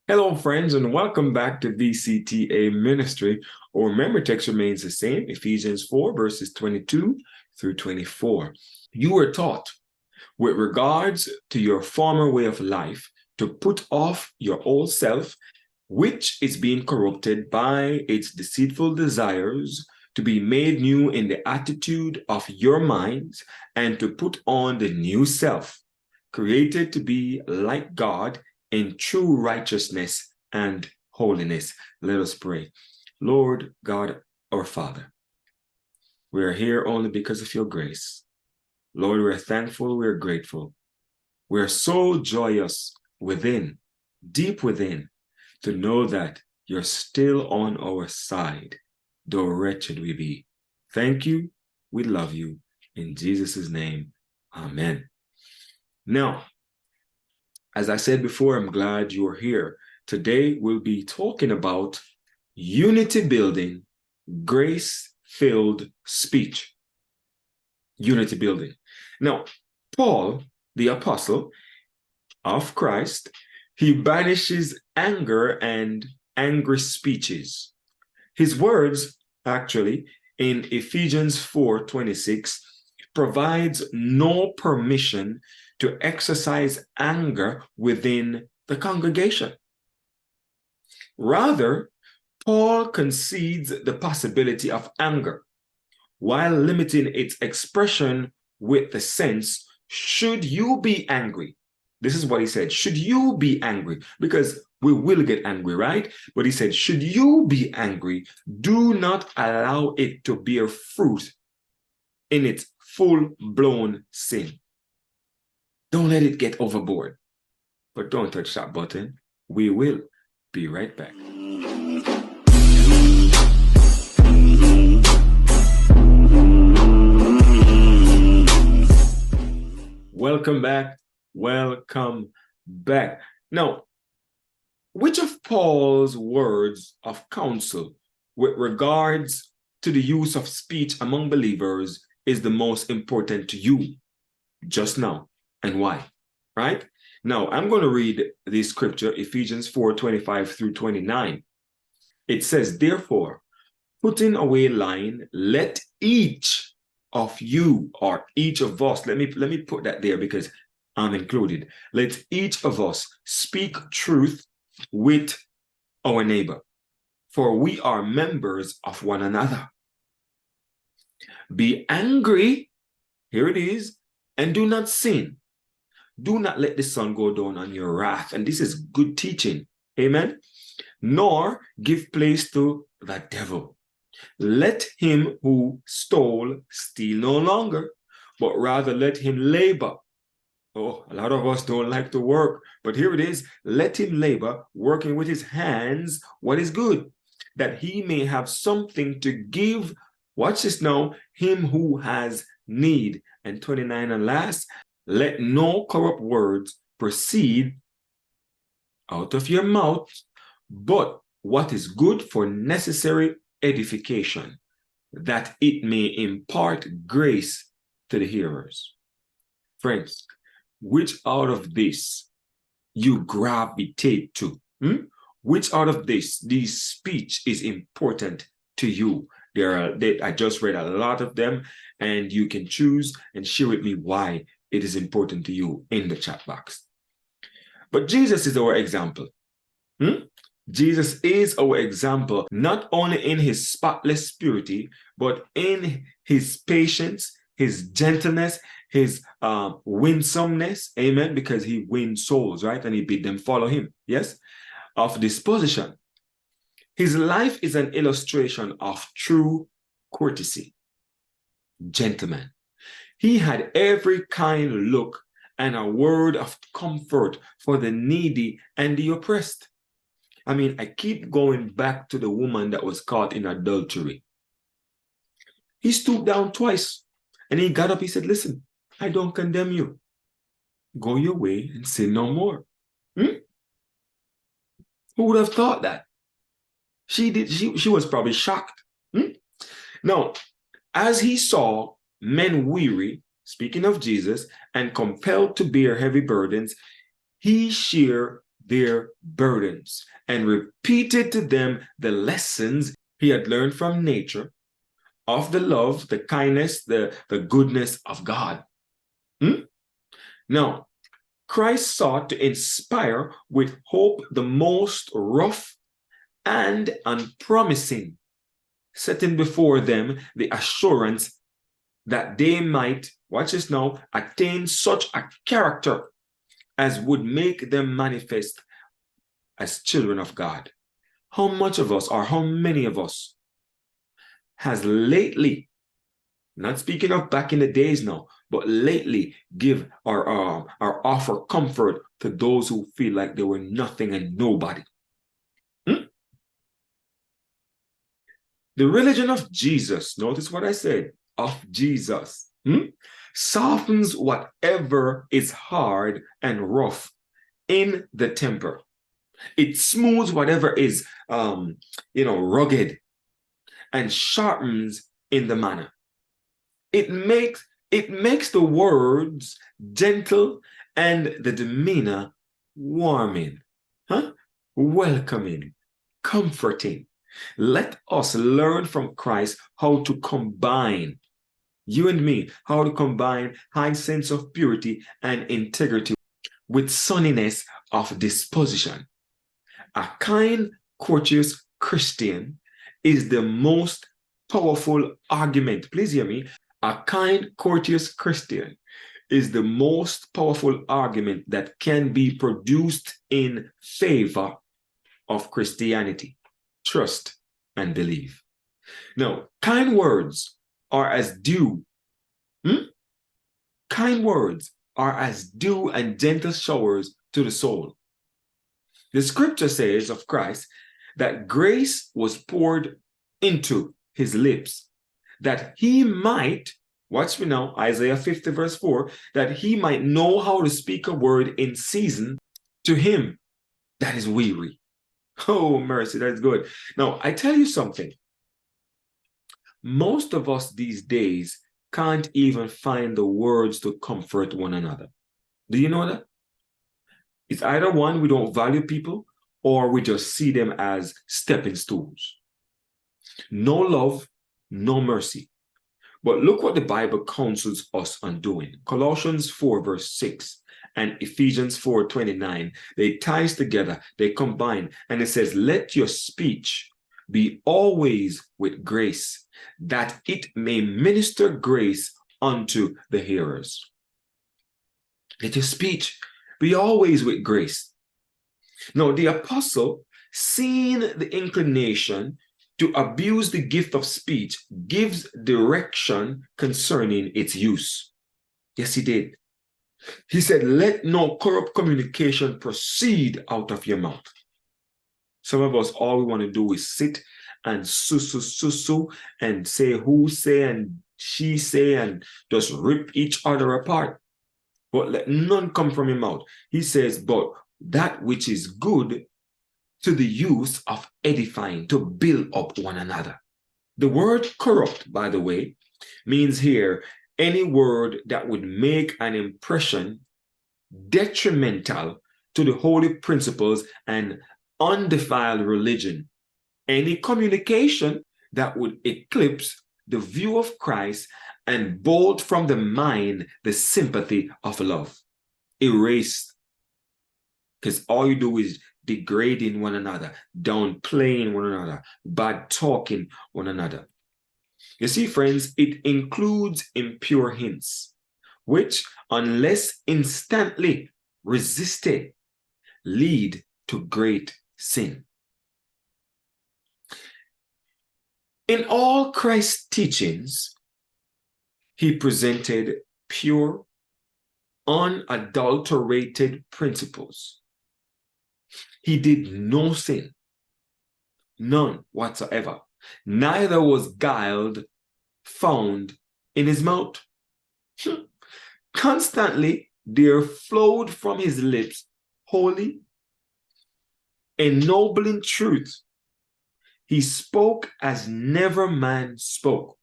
Hello, friends, and welcome back to VCTA Ministry. Our memory text remains the same, Ephesians 4, verses 22 through 24. You were taught, with regards to your former way of life, to put off your old self, which is being corrupted by its deceitful desires, to be made new in the attitude of your minds, and to put on the new self, created to be like God in true righteousness and holiness. Let us pray. Lord God, our Father, we are here only because of your grace. Lord, we're thankful, we're grateful. We're so joyous within, deep within, to know that you're still on our side, though wretched we be. Thank you. We love you. In Jesus' name, amen. Now, as I said before, I'm glad you're here. Today, we'll be talking about unity building, grace-filled speech. Unity building. Now, Paul, the apostle of Christ, he banishes anger and angry speeches. His words, actually, in Ephesians 4:26, provides no permission to exercise anger within the congregation. Rather, Paul concedes the possibility of anger while limiting its expression with the sense, should you be angry? This is what he said, should you be angry? Because we will get angry, right? But he said, should you be angry, do not allow it to bear fruit in its full-blown sin. Don't let it get overboard. But don't touch that button. We will be right back. Welcome back. Welcome back. Now, which of Paul's words of counsel with regards to the use of speech among believers is the most important to you just now, and why? Right? Now, I'm going to read this scripture, Ephesians 4:25 through 29. It says, therefore, putting away lying, let each of you, or each of us, let me put that there because I'm included. Let each of us speak truth with our neighbor, for we are members of one another. Be angry, here it is, and do not sin. Do not let the sun go down on your wrath. And this is good teaching. Amen. Nor give place to the devil. Let him who stole steal no longer, but rather let him labor. Oh, a lot of us don't like to work, but here it is. Let him labor, working with his hands what is good, that he may have something to give, watch this now, him who has need. And 29 and last, let no corrupt words proceed out of your mouth, but what is good for necessary edification, that it may impart grace to the hearers. Friends, which out of this you gravitate to? Which out of this speech is important to you? I just read a lot of them, and you can choose and share with me why it is important to you in the chat box. But Jesus is our example. Jesus is our example, not only in his spotless purity, but in his patience, his gentleness, his winsomeness, amen, because he wins souls, right? And he bid them follow him, yes, of disposition. His life is an illustration of true courtesy. Gentleman. He had every kind look and a word of comfort for the needy and the oppressed. I mean, I keep going back to the woman that was caught in adultery. He stooped down twice and he got up. He said, listen, I don't condemn you. Go your way and sin no more. Who would have thought that? She was probably shocked. Now, as he saw men weary, speaking of Jesus, and compelled to bear heavy burdens, he shared their burdens and repeated to them the lessons he had learned from nature of the love, the kindness, the goodness of God. Now, Christ sought to inspire with hope the most rough and unpromising, setting before them the assurance that they might, watch this now, attain such a character as would make them manifest as children of God. How much of us, or how many of us, has lately, not speaking of back in the days now, but lately give or offer comfort to those who feel like they were nothing and nobody? The religion of Jesus, notice what I said, of Jesus, softens whatever is hard and rough in the temper. It smooths whatever is, rugged, and sharpens in the manner. It makes the words gentle and the demeanor warming, welcoming, comforting. Let us learn from Christ how to combine, you and me, how to combine high sense of purity and integrity with sunniness of disposition. A kind, courteous Christian is the most powerful argument. Please hear me. A kind, courteous Christian is the most powerful argument that can be produced in favor of Christianity. Trust and believe. Now, kind words are as dew. Kind words are as dew and gentle showers to the soul. The scripture says of Christ that grace was poured into his lips, that he might, watch me now, Isaiah 50 verse 4, that he might know how to speak a word in season to him that is weary. Oh, mercy, that's good. Now, I tell you something. Most of us these days can't even find the words to comfort one another. Do you know that? It's either one, we don't value people, or we just see them as stepping stools. No love, no mercy. But look what the Bible counsels us on doing. Colossians 4 verse 6 and Ephesians 4:29, they ties together, they combine, and it says, let your speech be always with grace, that it may minister grace unto the hearers. Let your speech be always with grace. Now, the apostle, seeing the inclination to abuse the gift of speech, gives direction concerning its use. Yes, he did. He said, let no corrupt communication proceed out of your mouth. Some of us, all we want to do is sit and su and say who say and she say and just rip each other apart. But let none come from your mouth. He says, but that which is good to the use of edifying, to build up one another. The word corrupt, by the way, means here any word that would make an impression detrimental to the holy principles and undefiled religion. Any communication that would eclipse the view of Christ and bolt from the mind the sympathy of love. Erase. Because all you do is degrading one another, downplaying one another, bad talking one another. You see, friends, it includes impure hints, which, unless instantly resisted, lead to great sin. In all Christ's teachings, he presented pure, unadulterated principles. He did no sin, none whatsoever. Neither was guile found in his mouth. Constantly there flowed from his lips holy, ennobling truth. He spoke as never man spoke,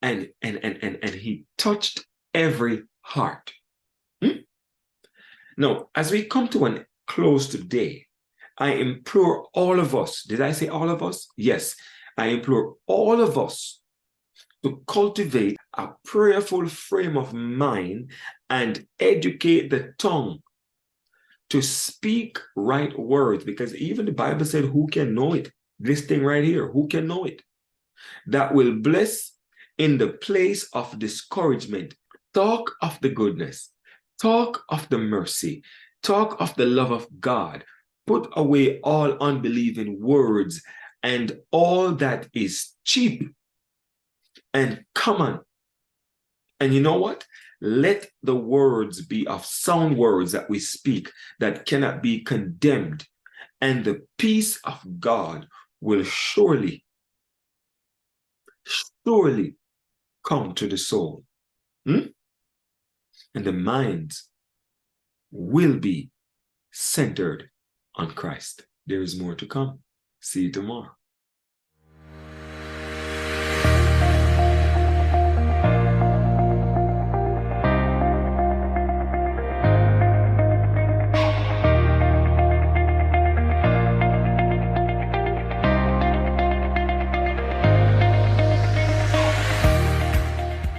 and he touched every heart. Now, as we come to an close today, I implore all of us, did I say all of us? Yes, I implore all of us to cultivate a prayerful frame of mind and educate the tongue to speak right words, because even the Bible said, who can know it? This thing right here, who can know it? That will bless in the place of discouragement. Talk of the goodness, talk of the mercy, talk of the love of God. Put away all unbelieving words and all that is cheap and common. And you know what? Let the words be of sound words that we speak that cannot be condemned. And the peace of God will surely come to the soul. And the minds will be centered on Christ. There is more to come. See you tomorrow.